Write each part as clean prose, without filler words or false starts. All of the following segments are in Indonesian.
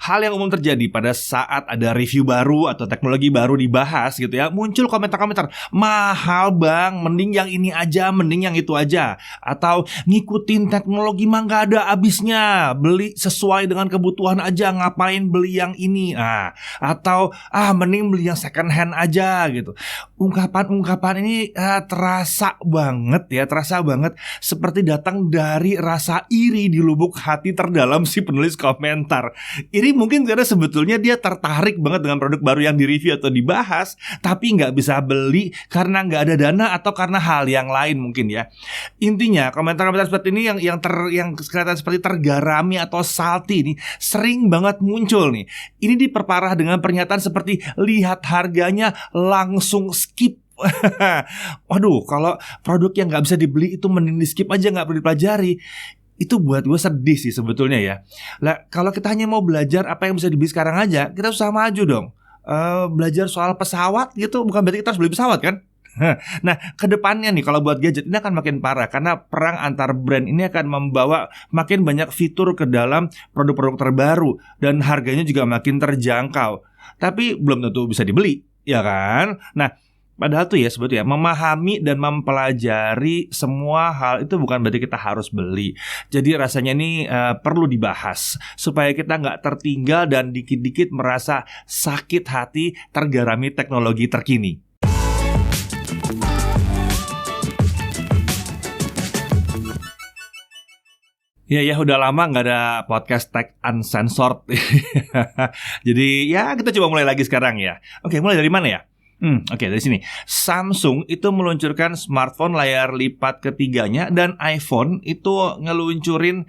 hal yang umum terjadi pada saat ada review baru atau teknologi baru dibahas gitu ya, muncul komentar-komentar, mahal bang, mending yang ini aja, mending yang itu aja. Atau ngikutin teknologi mah gak ada habisnya, beli sesuai dengan kebutuhan aja, ngapain beli yang ini. Atau mending beli yang second hand aja gitu. Ungkapan-ungkapan ini terasa banget seperti datang dari rasa iri di lubuk hati terdalam si penulis komentar. Iri mungkin karena sebetulnya dia tertarik banget dengan produk baru yang direview atau dibahas, tapi nggak bisa beli karena nggak ada dana atau karena hal yang lain mungkin ya. Intinya komentar-komentar seperti ini yang kelihatan seperti tergarami atau salty nih sering banget muncul nih. Ini diperparah dengan pernyataan seperti lihat harganya langsung skip. Waduh, kalau produk yang nggak bisa dibeli itu mending di skip aja, nggak perlu dipelajari. Itu buat gue sedih sih sebetulnya ya. Lah kalau kita hanya mau belajar apa yang bisa dibeli sekarang aja, kita susah maju dong. Belajar soal pesawat gitu bukan berarti kita harus beli pesawat kan? Nah kedepannya nih kalau buat gadget ini akan makin parah, karena perang antar brand ini akan membawa makin banyak fitur ke dalam produk-produk terbaru dan harganya juga makin terjangkau. Tapi belum tentu bisa dibeli, ya kan? Nah padahal tuh ya sebetulnya memahami dan mempelajari semua hal itu bukan berarti kita harus beli. Jadi rasanya ini perlu dibahas supaya kita nggak tertinggal dan dikit-dikit merasa sakit hati tergarami teknologi terkini. Ya udah lama nggak ada podcast Tech Uncensored. Jadi ya kita coba mulai lagi sekarang ya. Oke, mulai dari mana ya? Oke, dari sini. Samsung itu meluncurkan smartphone layar lipat ketiganya, dan iPhone itu ngeluncurin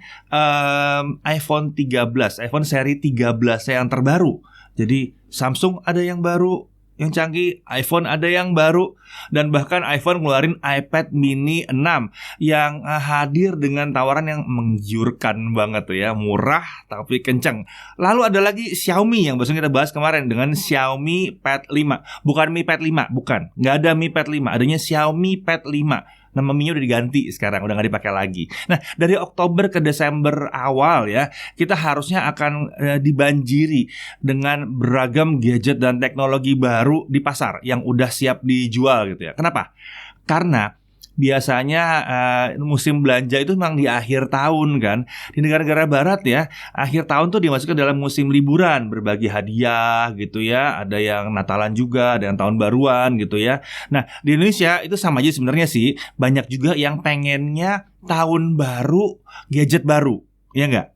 iPhone 13, iPhone seri 13 yang terbaru. Jadi Samsung ada yang baru, yang canggih, iPhone ada yang baru, dan bahkan iPhone ngeluarin iPad mini 6 yang hadir dengan tawaran yang menggiurkan banget tuh ya, murah tapi kenceng. Lalu ada lagi Xiaomi yang barusan kita bahas kemarin dengan Xiaomi Pad 5. Bukan Mi Pad 5, bukan. Nggak ada Mi Pad 5, adanya Xiaomi Pad 5. Nama Mi-nya udah diganti sekarang, udah gak dipakai lagi. Nah, dari Oktober ke Desember awal ya, kita harusnya akan dibanjiri dengan beragam gadget dan teknologi baru di pasar yang udah siap dijual gitu ya. Kenapa? Karena biasanya musim belanja itu memang di akhir tahun kan. Di negara-negara barat ya, akhir tahun tuh dimasukkan dalam musim liburan, berbagi hadiah gitu ya. Ada yang Natalan juga, ada yang tahun baruan gitu ya. Nah di Indonesia itu sama aja sebenarnya sih. Banyak juga yang pengennya tahun baru gadget baru, ya nggak?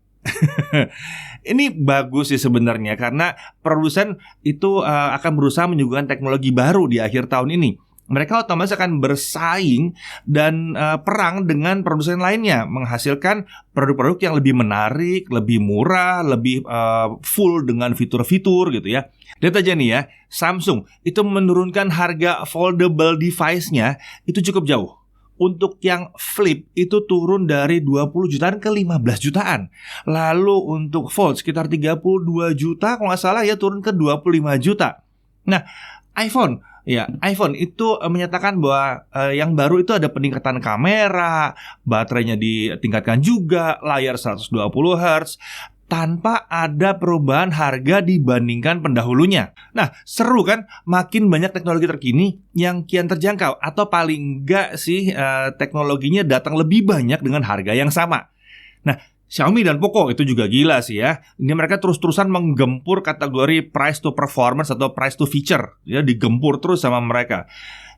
Ini bagus sih sebenarnya, karena produsen itu akan berusaha menyuguhkan teknologi baru di akhir tahun ini. Mereka otomatis akan bersaing dan perang dengan produsen lainnya, menghasilkan produk-produk yang lebih menarik, lebih murah, lebih full dengan fitur-fitur gitu ya. Lihat aja nih ya, Samsung itu menurunkan harga foldable device-nya itu cukup jauh. Untuk yang flip itu turun dari 20 jutaan ke 15 jutaan. Lalu untuk fold sekitar 32 juta, kalau nggak salah ya turun ke 25 juta. Nah, iPhone itu menyatakan bahwa yang baru itu ada peningkatan kamera, baterainya ditingkatkan juga, layar 120 Hz, tanpa ada perubahan harga dibandingkan pendahulunya. Nah, seru kan? Makin banyak teknologi terkini yang kian terjangkau, atau paling enggak sih teknologinya datang lebih banyak dengan harga yang sama. Nah, Xiaomi dan Poco itu juga gila sih ya. Ini mereka terus-terusan menggempur kategori price to performance atau price to feature, ya, digempur terus sama mereka.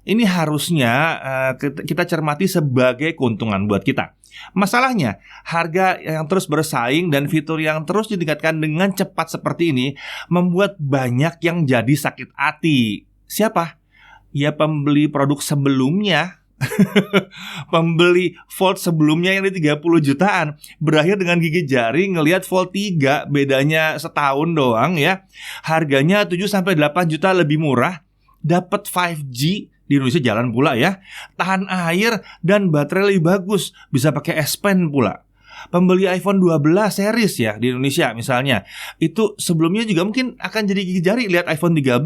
Ini harusnya kita cermati sebagai keuntungan buat kita. Masalahnya, harga yang terus bersaing dan fitur yang terus ditingkatkan dengan cepat seperti ini membuat banyak yang jadi sakit hati. Siapa? Ya pembeli produk sebelumnya. Pembeli Fold sebelumnya yang di 30 jutaan berakhir dengan gigit jari ngelihat Fold 3 bedanya setahun doang ya. Harganya 7-8 juta lebih murah, dapat 5G di Indonesia jalan pula ya, tahan air dan baterai lebih bagus, bisa pakai S Pen pula. Pembeli iPhone 12 series ya di Indonesia misalnya, itu sebelumnya juga mungkin akan jadi gigi jari lihat iPhone 13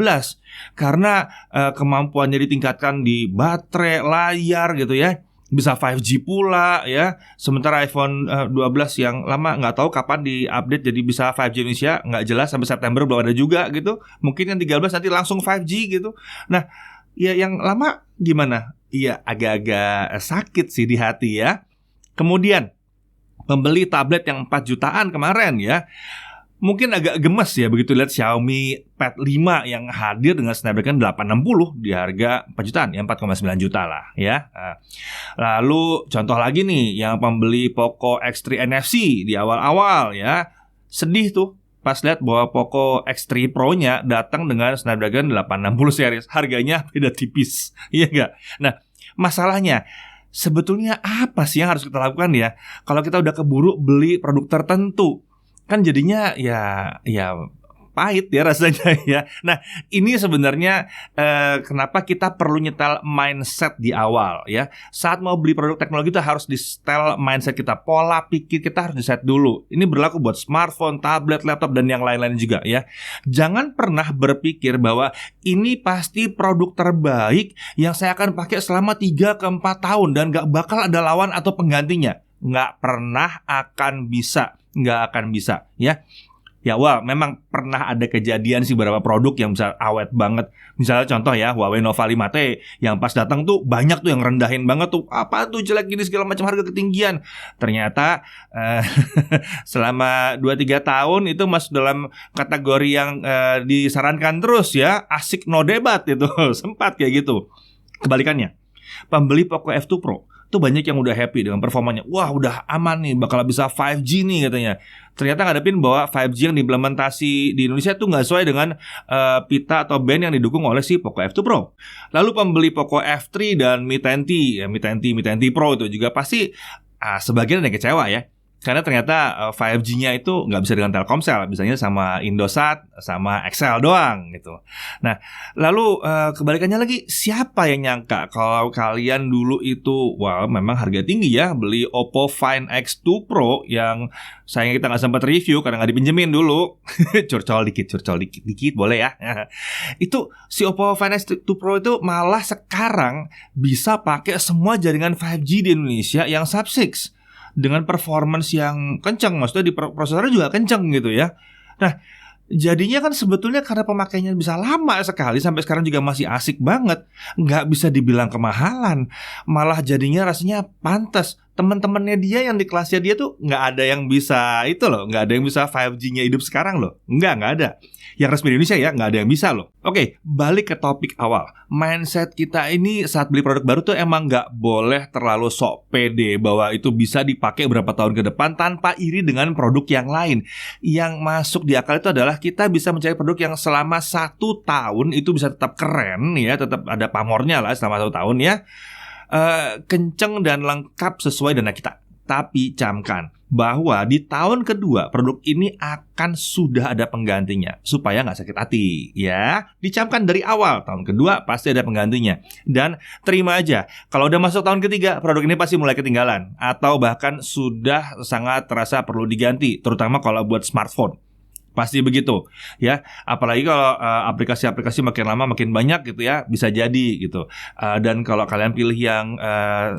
karena kemampuannya ditingkatkan di baterai, layar gitu ya. bisa 5G pula ya. Sementara iPhone 12 yang lama nggak tahu kapan di-update jadi bisa 5G Indonesia, nggak jelas, sampai September belum ada juga gitu. Mungkin yang 13 nanti langsung 5G gitu. Nah, ya yang lama gimana? Iya, agak-agak sakit sih di hati ya. Kemudian pembeli tablet yang 4 jutaan kemarin ya, mungkin agak gemes ya begitu lihat Xiaomi Pad 5 yang hadir dengan Snapdragon 860 di harga 4 jutaan, ya 4,9 juta lah ya. Lalu contoh lagi nih, yang pembeli Poco X3 NFC di awal-awal ya, sedih tuh pas lihat bahwa Poco X3 Pro-nya datang dengan Snapdragon 860 series, harganya beda tipis, iya nggak? Nah, masalahnya sebetulnya apa sih yang harus kita lakukan ya kalau kita udah keburu beli produk tertentu? Kan jadinya ya pahit ya rasanya ya. Nah, ini sebenarnya kenapa kita perlu nyetel mindset di awal ya. Saat mau beli produk teknologi itu harus di-setel mindset kita, pola pikir kita harus di-set dulu. Ini berlaku buat smartphone, tablet, laptop, dan yang lain-lain juga ya. Jangan pernah berpikir bahwa ini pasti produk terbaik yang saya akan pakai selama 3 ke 4 tahun dan gak bakal ada lawan atau penggantinya. Nggak pernah akan bisa, nggak akan bisa ya. Ya, wah, memang pernah ada kejadian sih beberapa produk yang bisa awet banget. Misalnya contoh ya, Huawei Nova 5T yang pas datang tuh banyak tuh yang rendahin banget tuh. Apa tuh jelek gini segala macam, harga ketinggian. Ternyata selama 2-3 tahun itu masuk dalam kategori yang disarankan terus ya, asik no debat itu. Sempat kayak gitu. Kebalikannya, pembeli Poco F2 Pro tuh banyak yang udah happy dengan performanya. Wah, udah aman nih, bakal bisa 5G nih katanya. Ternyata ngadepin bahwa 5G yang diimplementasi di Indonesia tuh nggak sesuai dengan pita atau band yang didukung oleh si Poco F2 Pro. Lalu pembeli Poco F3 dan Mi 10T, ya, Mi 10T Pro itu juga pasti sebagian ada yang kecewa ya. Karena ternyata 5G-nya itu nggak bisa dengan Telkomsel, bisanya sama Indosat, sama XL doang gitu. Nah, lalu kebalikannya lagi, siapa yang nyangka kalau kalian dulu itu, wah memang harga tinggi ya, beli Oppo Find X2 Pro yang sayangnya kita nggak sempat review karena nggak dipinjemin dulu. curcol dikit boleh ya. Itu si Oppo Find X2 Pro itu malah sekarang bisa pakai semua jaringan 5G di Indonesia yang sub-6 dengan performance yang kencang, maksudnya di prosesornya juga kencang gitu ya. Nah, jadinya kan sebetulnya karena pemakaiannya bisa lama sekali, sampai sekarang juga masih asik banget, nggak bisa dibilang kemahalan, malah jadinya rasanya pantas. Teman-temannya dia yang di kelasnya dia tuh nggak ada yang bisa itu loh, nggak ada yang bisa 5G-nya hidup sekarang loh, nggak ada. Yang resmi di Indonesia ya nggak ada yang bisa loh. Oke, balik ke topik awal. Mindset kita ini saat beli produk baru tuh emang nggak boleh terlalu sok pede bahwa itu bisa dipakai berapa tahun ke depan tanpa iri dengan produk yang lain. Yang masuk di akal itu adalah kita bisa mencari produk yang selama 1 tahun itu bisa tetap keren ya, tetap ada pamornya lah selama 1 tahun ya. Kenceng dan lengkap sesuai dana kita. Tapi camkan bahwa di tahun kedua produk ini akan sudah ada penggantinya supaya nggak sakit hati ya. Dicamkan dari awal, tahun kedua pasti ada penggantinya. Dan terima aja kalau udah masuk tahun ketiga produk ini pasti mulai ketinggalan atau bahkan sudah sangat terasa perlu diganti, terutama kalau buat smartphone. Pasti begitu ya, apalagi kalau aplikasi-aplikasi makin lama makin banyak gitu ya, bisa jadi gitu. Dan kalau kalian pilih yang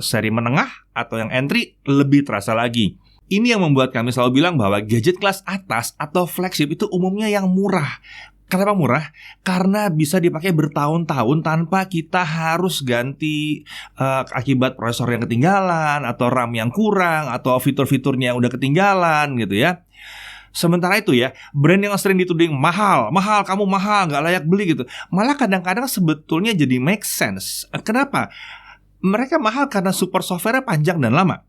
seri menengah atau yang entry, lebih terasa lagi. Ini yang membuat kami selalu bilang bahwa gadget kelas atas atau flagship itu umumnya yang murah. Kenapa murah? Karena bisa dipakai bertahun-tahun tanpa kita harus ganti akibat prosesor yang ketinggalan atau RAM yang kurang atau fitur-fiturnya yang udah ketinggalan gitu ya. Sementara itu ya, brand yang sering dituding mahal, kamu mahal, nggak layak beli gitu, malah kadang-kadang sebetulnya jadi make sense. Kenapa? Mereka mahal karena support software-nya panjang dan lama.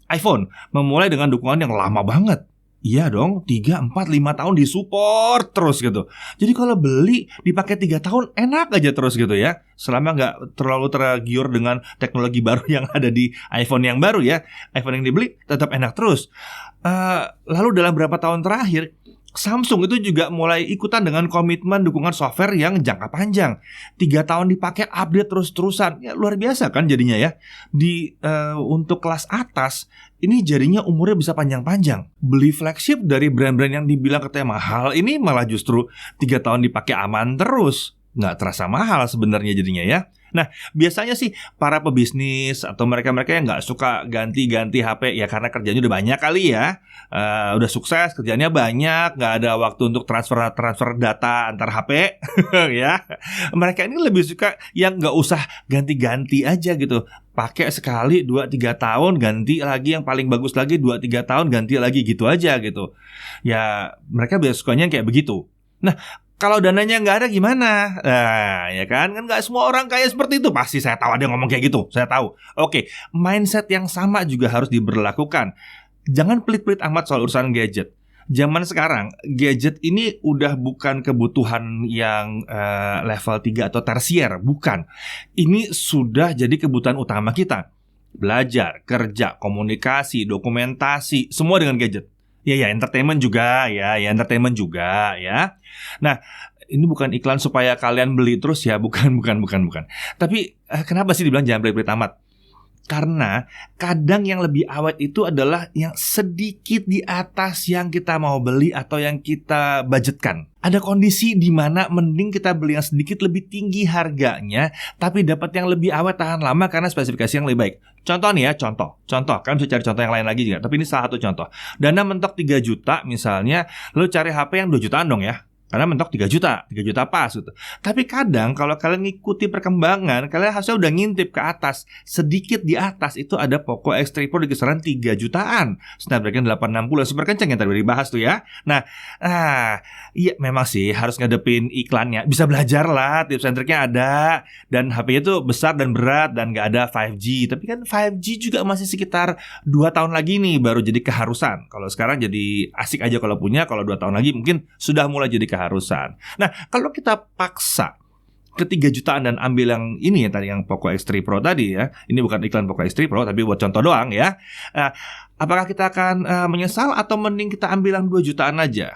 iPhone memulai dengan dukungan yang lama banget. Iya dong, 3, 4, 5 tahun disupport terus gitu. Jadi kalau beli dipakai 3 tahun enak aja terus gitu ya. Selama nggak terlalu tergiur dengan teknologi baru yang ada di iPhone yang baru ya. iPhone yang dibeli tetap enak terus. Lalu dalam beberapa tahun terakhir Samsung itu juga mulai ikutan dengan komitmen dukungan software yang jangka panjang. 3 tahun dipakai, update terus-terusan. Ya, luar biasa kan jadinya ya. Untuk kelas atas, ini jadinya umurnya bisa panjang-panjang. Beli flagship dari brand-brand yang dibilang katanya mahal, ini malah justru 3 tahun dipakai aman terus. Nggak terasa mahal sebenarnya jadinya ya. Nah, biasanya sih para pebisnis atau mereka-mereka yang nggak suka ganti-ganti HP ya karena kerjanya udah banyak kali ya, udah sukses, kerjanya banyak, nggak ada waktu untuk transfer data antar HP, ya. Mereka ini lebih suka yang nggak usah ganti-ganti aja gitu. Pakai sekali 2-3 tahun ganti lagi, yang paling bagus lagi 2-3 tahun ganti lagi gitu aja gitu. Ya mereka biasa sukanya kayak begitu. Nah, kalau dananya nggak ada gimana? Nah, ya kan nggak semua orang kaya seperti itu. Pasti saya tahu ada yang ngomong kayak gitu, saya tahu. Oke, mindset yang sama juga harus diberlakukan. Jangan pelit-pelit amat soal urusan gadget. Zaman sekarang, gadget ini udah bukan kebutuhan yang level 3 atau tersier, bukan. Ini sudah jadi kebutuhan utama kita. Belajar, kerja, komunikasi, dokumentasi, semua dengan gadget. Ya, entertainment juga, ya entertainment juga, ya. Nah, ini bukan iklan supaya kalian beli terus ya, bukan. Tapi kenapa sih dibilang jangan pelit-pelit amat? Karena kadang yang lebih awet itu adalah yang sedikit di atas yang kita mau beli atau yang kita budgetkan. Ada kondisi di mana mending kita beli yang sedikit lebih tinggi harganya, tapi dapat yang lebih awet tahan lama karena spesifikasi yang lebih baik. Contoh nih ya, contoh. Kalian bisa cari contoh yang lain lagi juga, tapi ini salah satu contoh. Dana mentok 3 juta misalnya, lo cari HP yang 2 jutaan dong ya. Karena mentok 3 juta pas gitu. Tapi kadang kalau kalian ngikuti perkembangan, kalian harusnya udah ngintip ke atas. Sedikit di atas itu ada Poco X3 Pro di kisaran 3 jutaan. Snapdragon 860 super kenceng yang tadi dibahas tuh ya. Nah, iya memang sih harus ngadepin iklannya. Bisa belajar lah, tips and triknya ada. Dan HP-nya tuh besar dan berat dan gak ada 5G. Tapi kan 5G juga masih sekitar 2 tahun lagi nih baru jadi keharusan. Kalau sekarang jadi asik aja kalau punya, kalau 2 tahun lagi mungkin sudah mulai jadi keharusan. Nah, kalau kita paksa ke 3 jutaan dan ambil yang ini ya tadi, yang Poco X3 Pro tadi ya. Ini bukan iklan Poco X3 Pro, tapi buat contoh doang ya. Apakah kita akan menyesal atau mending kita ambil yang 2 jutaan aja?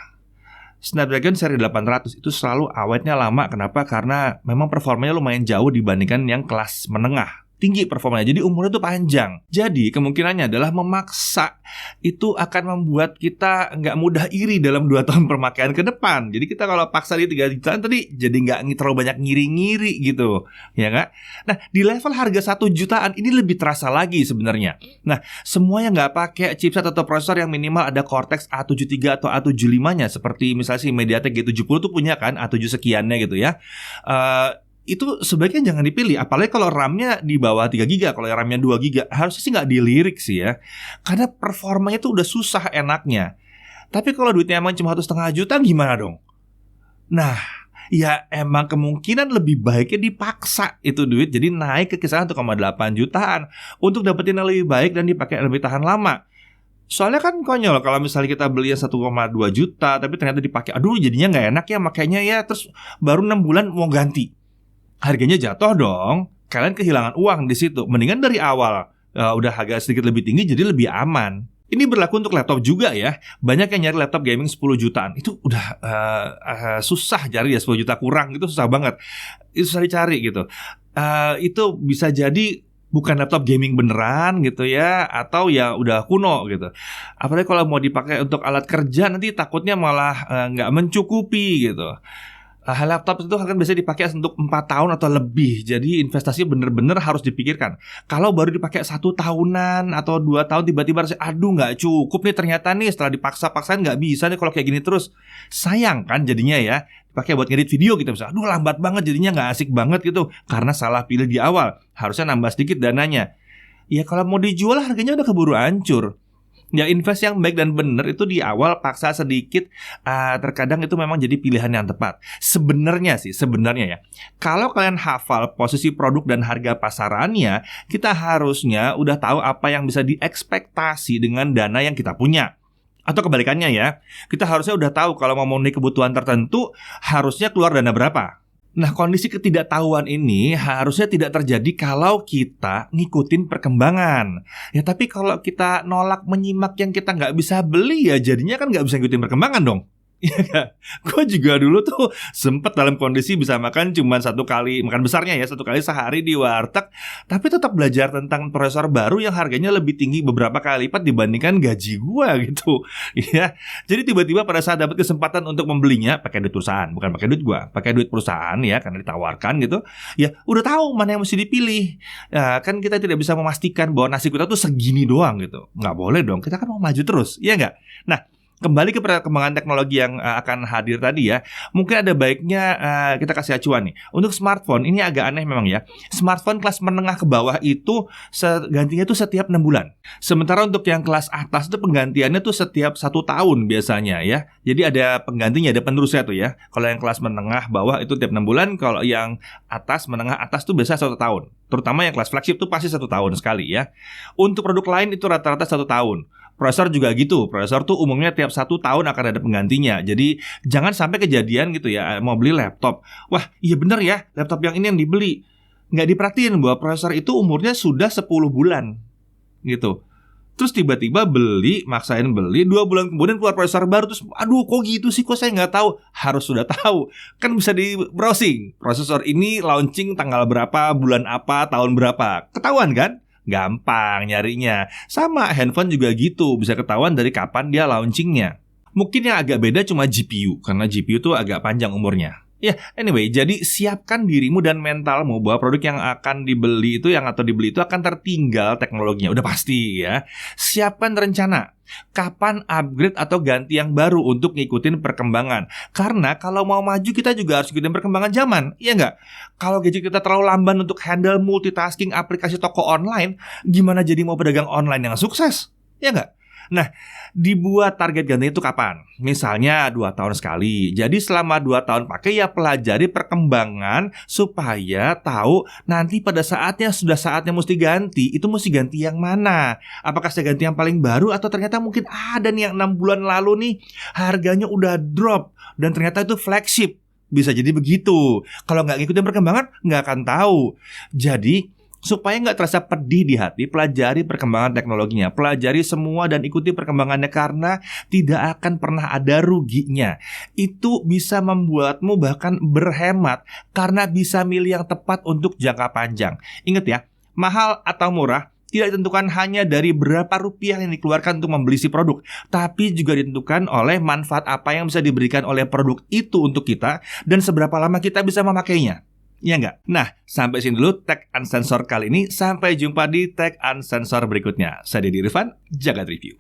Snapdragon seri 800 itu selalu awetnya lama. Kenapa? Karena memang performanya lumayan jauh dibandingkan yang kelas menengah. Tinggi performanya, jadi umurnya tuh panjang. Jadi kemungkinannya adalah memaksa itu akan membuat kita nggak mudah iri dalam 2 tahun pemakaian ke depan. Jadi kita kalau paksa di 3 jutaan tadi jadi nggak terlalu banyak ngiri-ngiri gitu, ya nggak? Nah, di level harga 1 jutaan ini lebih terasa lagi sebenarnya. Nah, semua yang nggak pakai chipset atau prosesor yang minimal ada Cortex A73 atau A75-nya, seperti misalnya si MediaTek G70 tuh punya kan A7 sekiannya gitu ya. Itu sebaiknya jangan dipilih, apalagi kalau RAM-nya di bawah 3 GB. Kalau RAM-nya 2 GB harusnya sih nggak dilirik sih ya, karena performanya tuh udah susah enaknya. Tapi kalau duitnya emang cuma 1,5 juta gimana dong? Nah, ya emang kemungkinan lebih baiknya dipaksa itu duit jadi naik ke kisaran 1,8 jutaan untuk dapetin yang lebih baik dan dipakai lebih tahan lama. Soalnya kan konyol kalau misalnya kita beli yang 1,2 juta tapi ternyata dipakai, aduh jadinya nggak enak ya makanya ya, terus baru 6 bulan mau ganti. Harganya jatuh dong, kalian kehilangan uang di situ. Mendingan dari awal udah agak sedikit lebih tinggi jadi lebih aman. Ini berlaku untuk laptop juga ya. Banyak yang nyari laptop gaming 10 jutaan. Itu udah susah cari ya, 10 juta kurang itu susah banget. Itu susah dicari gitu. Itu bisa jadi bukan laptop gaming beneran gitu ya, atau ya udah kuno gitu. Apalagi kalau mau dipakai untuk alat kerja nanti takutnya malah nggak mencukupi gitu. Laptop itu kan biasanya dipakai untuk 4 tahun atau lebih. Jadi investasi bener-bener harus dipikirkan. Kalau baru dipakai 1 tahunan atau 2 tahun tiba-tiba rasanya aduh nggak cukup nih ternyata nih, setelah dipaksa-paksain nggak bisa nih kalau kayak gini terus. Sayang kan jadinya ya. Dipakai buat ngedit video gitu misalnya, aduh lambat banget jadinya nggak asik banget gitu, karena salah pilih di awal. Harusnya nambah sedikit dananya. Ya kalau mau dijual harganya udah keburu hancur. Ya invest yang baik dan benar itu di awal, paksa sedikit, terkadang itu memang jadi pilihan yang tepat. Sebenarnya ya, kalau kalian hafal posisi produk dan harga pasarannya, kita harusnya udah tahu apa yang bisa diekspektasi dengan dana yang kita punya. Atau kebalikannya ya, kita harusnya udah tahu kalau mau memenuhi kebutuhan tertentu harusnya keluar dana berapa. Nah, kondisi ketidaktahuan ini harusnya tidak terjadi kalau kita ngikutin perkembangan. Ya, tapi kalau kita nolak menyimak yang kita nggak bisa beli, ya jadinya kan nggak bisa ngikutin perkembangan dong. Iya kan? Gue juga dulu tuh sempet dalam kondisi bisa makan cuma 1 kali, makan besarnya ya 1 kali sehari di warteg, tapi tetap belajar tentang prosesor baru yang harganya lebih tinggi beberapa kali lipat dibandingkan gaji gue gitu. Ya, jadi tiba-tiba pada saat dapat kesempatan untuk membelinya pakai duit perusahaan, bukan pakai duit gue, pakai duit perusahaan ya karena ditawarkan gitu. Ya udah tahu mana yang mesti dipilih. Ya, kan kita tidak bisa memastikan bahwa nasi kita tuh segini doang gitu. Nggak boleh dong, kita kan mau maju terus, iya nggak? Nah, kembali ke perkembangan teknologi yang akan hadir tadi ya. Mungkin ada baiknya kita kasih acuan nih. Untuk smartphone ini agak aneh memang ya. Smartphone kelas menengah ke bawah itu gantinya tuh setiap 6 bulan. Sementara untuk yang kelas atas itu penggantiannya tuh setiap 1 tahun biasanya ya. Jadi ada penggantinya, ada penerusnya tuh ya. Kalau yang kelas menengah bawah itu tiap 6 bulan. Kalau yang atas, menengah atas tuh biasa 1 tahun. Terutama yang kelas flagship tuh pasti 1 tahun sekali ya. Untuk produk lain itu rata-rata 1 tahun. Prosesor juga gitu, prosesor tuh umumnya tiap 1 tahun akan ada penggantinya. Jadi jangan sampai kejadian gitu ya, mau beli laptop, wah iya bener ya laptop yang ini yang dibeli, nggak diperhatiin bahwa prosesor itu umurnya sudah 10 bulan gitu. Terus tiba-tiba beli, maksain beli, 2 bulan kemudian keluar prosesor baru. Terus aduh kok gitu sih, kok saya nggak tahu. Harus sudah tahu, kan bisa di browsing prosesor ini launching tanggal berapa, bulan apa, tahun berapa, ketahuan kan? Gampang nyarinya. Sama handphone juga gitu, bisa ketahuan dari kapan dia launchingnya. Mungkin yang agak beda cuma GPU, karena GPU tuh agak panjang umurnya. Ya, anyway, jadi siapkan dirimu dan mentalmu bahwa produk yang akan dibeli itu akan tertinggal teknologinya, udah pasti ya. Siapkan rencana kapan upgrade atau ganti yang baru untuk ngikutin perkembangan. Karena kalau mau maju kita juga harus ikutin perkembangan zaman, iya nggak? Kalau gadget kita terlalu lamban untuk handle multitasking aplikasi toko online, gimana jadi mau pedagang online yang sukses? Ya nggak? Nah, dibuat target ganti itu kapan? Misalnya 2 tahun sekali. Jadi selama 2 tahun pakai ya pelajari perkembangan supaya tahu nanti pada saatnya mesti ganti, itu mesti ganti yang mana? Apakah saya ganti yang paling baru atau ternyata mungkin ada nih yang 6 bulan lalu nih harganya udah drop dan ternyata itu flagship. Bisa jadi begitu. Kalau nggak ngikutin perkembangan nggak akan tahu. Jadi supaya nggak terasa pedih di hati, pelajari perkembangan teknologinya, pelajari semua dan ikuti perkembangannya karena tidak akan pernah ada ruginya. Itu bisa membuatmu bahkan berhemat karena bisa milih yang tepat untuk jangka panjang. Ingat ya, mahal atau murah tidak ditentukan hanya dari berapa rupiah yang dikeluarkan untuk membeli si produk, tapi juga ditentukan oleh manfaat apa yang bisa diberikan oleh produk itu untuk kita dan seberapa lama kita bisa memakainya. Iya nggak? Nah, sampai sini dulu Tech Uncensored kali ini. Sampai jumpa di Tech Uncensored berikutnya. Saya Deddy Irfan, Jagat Review.